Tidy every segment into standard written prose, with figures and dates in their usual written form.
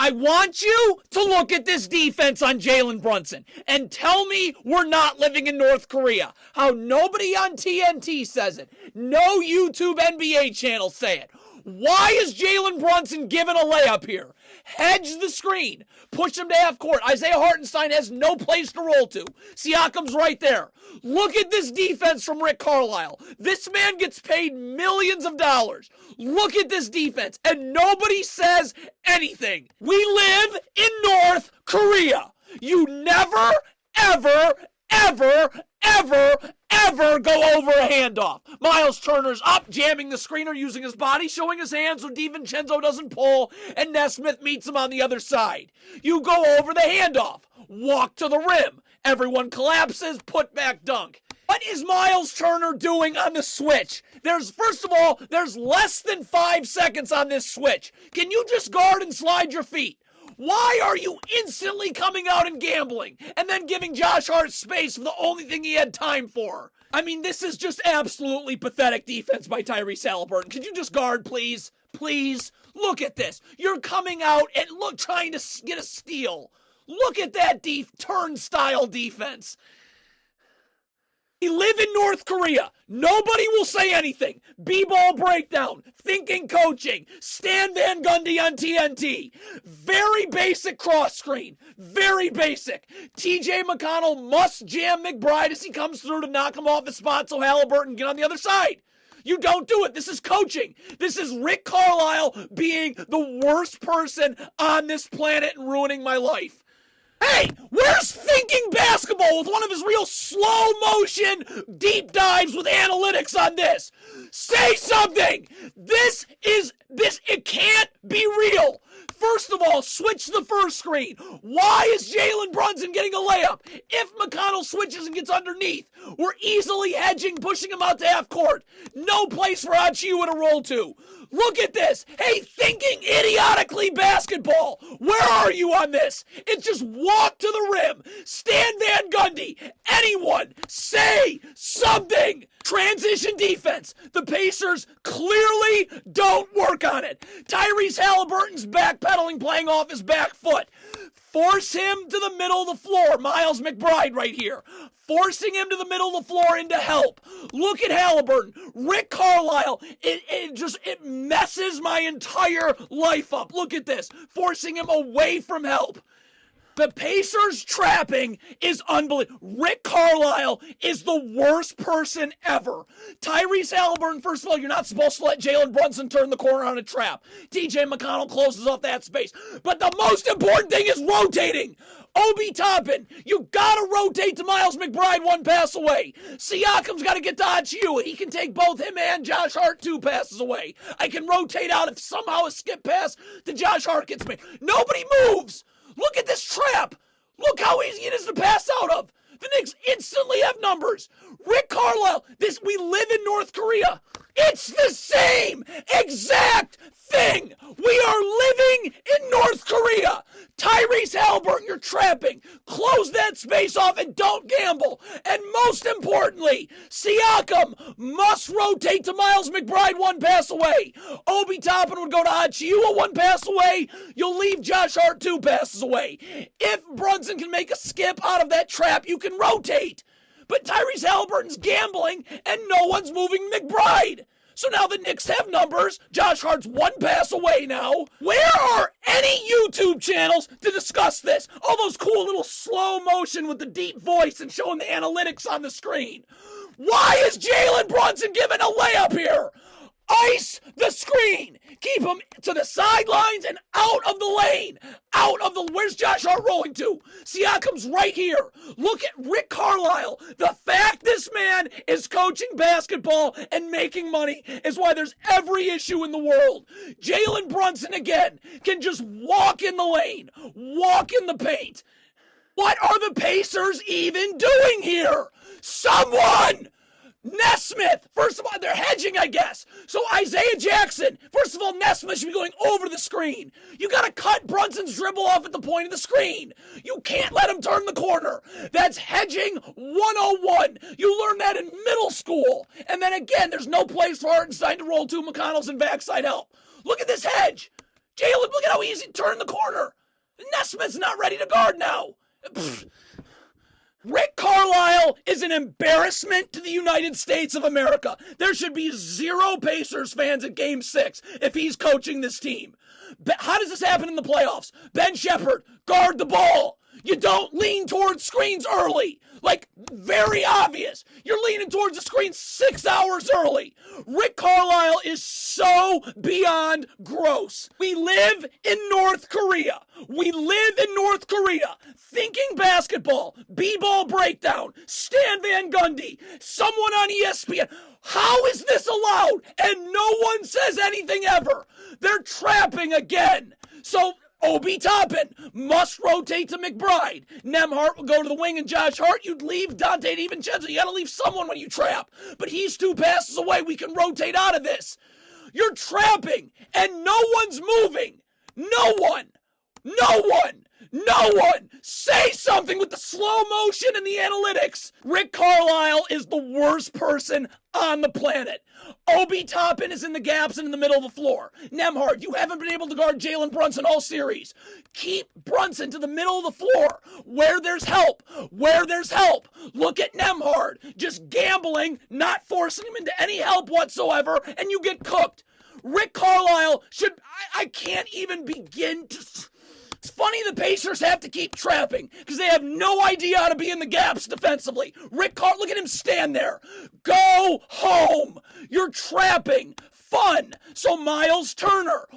I want you to look at this defense on Jalen Brunson and tell me we're not living in North Korea. How nobody on TNT says it. No YouTube NBA channels say it. Why is Jalen Brunson given a layup here? Hedge the screen. Push him to half court. Isaiah Hartenstein has no place to roll to. Siakam's right there. Look at this defense from Rick Carlisle. This man gets paid millions of dollars. Look at this defense, and nobody says anything. We live in North Korea. You never, ever, ever, ever, ever go over a handoff. Miles Turner's up, jamming the screener, using his body, showing his hands so DiVincenzo doesn't pull, and Nesmith meets him on the other side. You go over the handoff. Walk to the rim. Everyone collapses, put back dunk. What is Miles Turner doing on the switch? First of all, there's less than 5 seconds on this switch. Can you just guard and slide your feet? Why are you instantly coming out and gambling and then giving Josh Hart space for the only thing he had time for? I mean, this is just absolutely pathetic defense by Tyrese Haliburton. Could you just guard, please? Please? Look at this. You're coming out and trying to get a steal. Look at that turnstile defense. We live in North Korea. Nobody will say anything. B-ball breakdown. Thinking coaching. Stan Van Gundy on TNT. Very basic cross screen. Very basic. TJ McConnell must jam McBride as he comes through to knock him off his spot so Haliburton can get on the other side. You don't do it. This is coaching. This is Rick Carlisle being the worst person on this planet and ruining my life. Hey, where's Thinking Basketball with one of his real slow motion deep dives with analytics on this? Say something! It can't be real. First of all, switch the first screen. Why is Jalen Brunson getting a layup? If McConnell switches and gets underneath, we're easily hedging, pushing him out to half court. No place for Achiuwa to roll to. Look at this. Hey, Thinking idiotically basketball. Where are you on this? It's just walk to the rim. Stan Van Gundy. Anyone. Say something. Transition defense. The Pacers clearly don't work on it. Tyrese Haliburton's backpedaling, playing off his back foot. Force him to the middle of the floor. Miles McBride right here. Forcing him to the middle of the floor into help. Look at Haliburton. Rick Carlisle. It messes my entire life up. Look at this. Forcing him away from help. The Pacers trapping is unbelievable. Rick Carlisle is the worst person ever. Tyrese Haliburton, first of all, you're not supposed to let Jalen Brunson turn the corner on a trap. TJ McConnell closes off that space. But the most important thing is rotating. Obi Toppin, you gotta rotate to Miles McBride one pass away. Siakam's gotta get to Achiuwa. He can take both him and Josh Hart 2 passes away. I can rotate out if somehow a skip pass to Josh Hart gets made. Nobody moves. Look at this trap. Look how easy it is to pass out of. The Knicks instantly have numbers. Rick Carlisle, we live in North Korea. It's the same exact thing. We are living in North Korea. Tyrese Haliburton, you're trapping. Close that space off and don't gamble. And most importantly, Siakam must rotate to Miles McBride 1 pass away. Obi Toppin would go to Achiuwa 1 pass away. You'll leave Josh Hart 2 passes away. If Brunson can make a skip out of that trap, you can rotate. But Tyrese Haliburton's gambling and no one's moving McBride. So now the Knicks have numbers. Josh Hart's 1 pass away now. Where are any YouTube channels to discuss this? All those cool little slow motion with the deep voice and showing the analytics on the screen. Why is Jalen Brunson given a layup here? Ice the screen. Keep him to the sidelines and out of the lane. Where's Josh Hart rolling to? Siakam's right here. Look at Rick Carlisle. The fact this man is coaching basketball and making money is why there's every issue in the world. Jalen Brunson again can just walk in the lane. Walk in the paint. What are the Pacers even doing here? Someone! Nesmith, first of all, they're hedging, I guess. So Isaiah Jackson, first of all, Nesmith should be going over the screen. You got to cut Brunson's dribble off at the point of the screen. You can't let him turn the corner. That's hedging 101. You learned that in middle school. And then again, there's no place for Hartenstein to roll to. McConnell's in backside help. Look at this hedge. Jalen, look at how easy to turn the corner. Nesmith's not ready to guard now. Rick Carlisle is an embarrassment to the United States of America. There should be 0 Pacers fans at Game 6 if he's coaching this team. How does this happen in the playoffs? Ben Shepherd, guard the ball. You don't lean towards screens early. Like, very obvious. You're leaning towards the screen 6 hours early. Rick Carlisle is so beyond gross. We live in North Korea. We live in North Korea. Thinking basketball, B-ball breakdown, Stan Van Gundy, someone on ESPN. How is this allowed? And no one says anything ever. They're trapping again. So Obi Toppin must rotate to McBride. Nembhard will go to the wing, and Josh Hart, you'd leave Dante DiVincenzo. You got to leave someone when you trap. But he's 2 passes away. We can rotate out of this. You're trapping, and no one's moving. No one. No one. No one! Say something with the slow motion and the analytics! Rick Carlisle is the worst person on the planet. Obi Toppin is in the gaps and in the middle of the floor. Nembhard, you haven't been able to guard Jalen Brunson all series. Keep Brunson to the middle of the floor, where there's help. Where there's help. Look at Nembhard, just gambling, not forcing him into any help whatsoever, and you get cooked. Rick Carlisle should... I can't even begin to... It's funny the Pacers have to keep trapping because they have no idea how to be in the gaps defensively. Look at him stand there. Go home. You're trapping. Fun. So Miles Turner.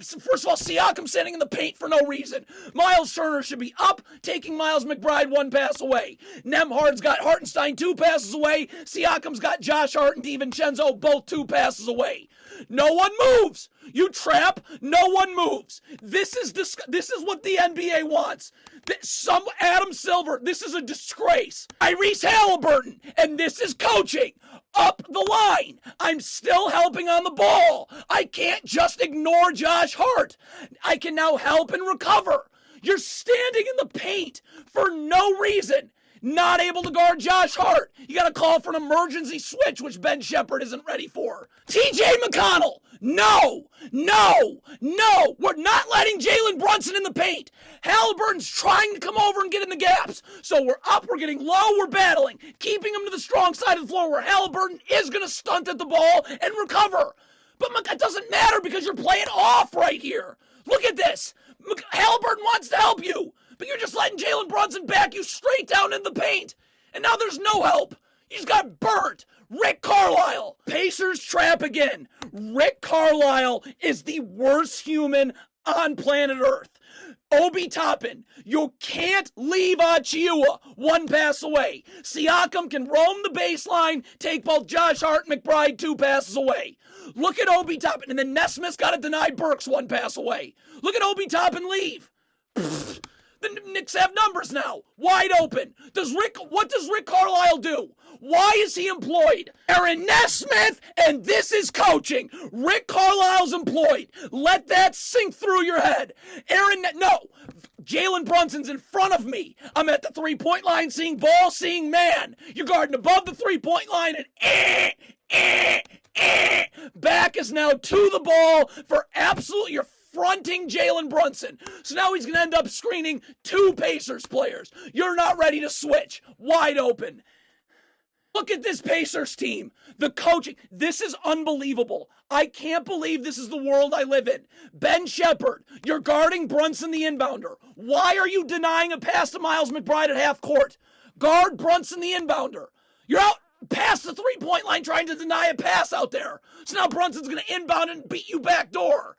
First of all, Siakam standing in the paint for no reason. Miles Turner should be up, taking Miles McBride 1 pass away. Nembhard's got Hartenstein 2 passes away. Siakam's got Josh Hart and DiVincenzo both 2 passes away. No one moves. You trap, no one moves. This is what the NBA wants. Adam Silver, this is a disgrace. Tyrese Halliburton, and this is coaching. Up the line. I'm still helping on the ball. I can't just ignore Josh Hart. I can now help and recover. You're standing in the paint for no reason. Not able to guard Josh Hart. You got to call for an emergency switch, which Ben Shepherd isn't ready for. TJ McConnell. No. We're not letting Jalen Brunson in the paint. Halliburton's trying to come over and get in the gaps. So we're up, we're getting low, we're battling. Keeping him to the strong side of the floor where Halliburton is going to stunt at the ball and recover. But it doesn't matter because you're playing off right here. Look at this. Halliburton wants to help you. But you're just letting Jalen Brunson back you straight down in the paint. And now there's no help. You just got burnt. Rick Carlisle. Pacers trap again. Rick Carlisle is the worst human on planet Earth. Obi Toppin, you can't leave Achiuwa 1 pass away. Siakam can roam the baseline, take both Josh Hart and McBride 2 passes away. Look at Obi Toppin, and then Nesmith's got to deny Burks 1 pass away. Look at Obi Toppin leave. The Knicks have numbers now. Wide open. What does Rick Carlisle do? Why is he employed? Aaron Nesmith, and this is coaching. Rick Carlisle's employed. Let that sink through your head. Jalen Brunson's in front of me. I'm at the 3-point line seeing ball, seeing man. You're guarding above the 3-point line and back is now to the ball for absolute... You're fronting Jalen Brunson. So now he's going to end up screening 2 Pacers players. You're not ready to switch. Wide open. Look at this Pacers team. The coaching. This is unbelievable. I can't believe this is the world I live in. Ben Shepherd, you're guarding Brunson the inbounder. Why are you denying a pass to Miles McBride at half court? Guard Brunson the inbounder. You're out past the 3-point line trying to deny a pass out there. So now Brunson's going to inbound and beat you back door.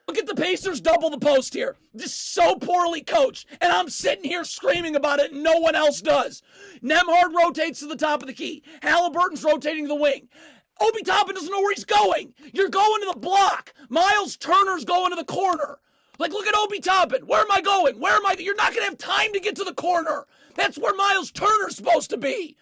Look at the Pacers double the post here. Just so poorly coached. And I'm sitting here screaming about it and no one else does. Nembhard rotates to the top of the key. Halliburton's rotating to the wing. Obi Toppin doesn't know where he's going. You're going to the block. Miles Turner's going to the corner. Like, look at Obi Toppin. Where am I going? You're not going to have time to get to the corner. That's where Miles Turner's supposed to be.